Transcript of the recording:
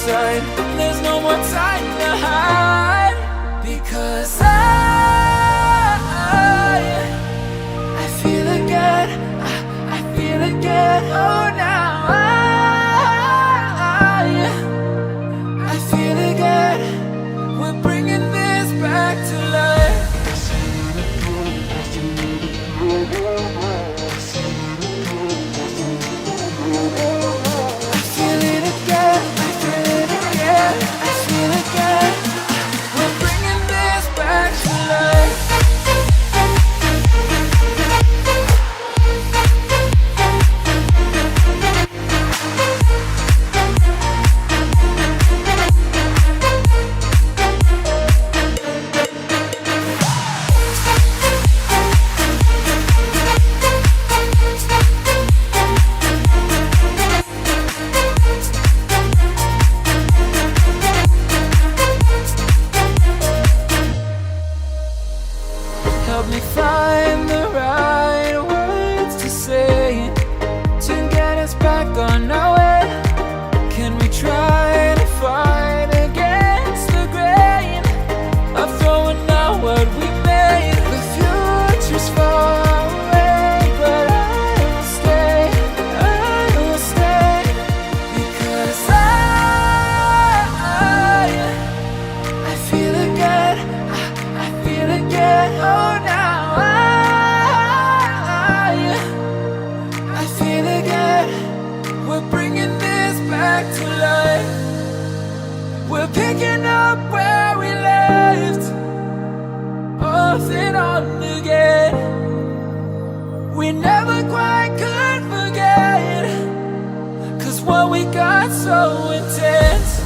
inside. There's no more time to hide, because I feel again, I feel again. Oh, now I feel again. We're bringing this back to life. I feel it again, I feel it again, I feel it again. We're bringing this back to life. Help me find the right words to say to get us back on our way. Can we try to fight against the grain of throwing out what we made? The future's far away, but I will stay, because I feel again, I feel again. Oh, now I feel again. We're bringing this back to life. We're picking up where we left off and on again. We never quite could forget, 'cause what we got so intense.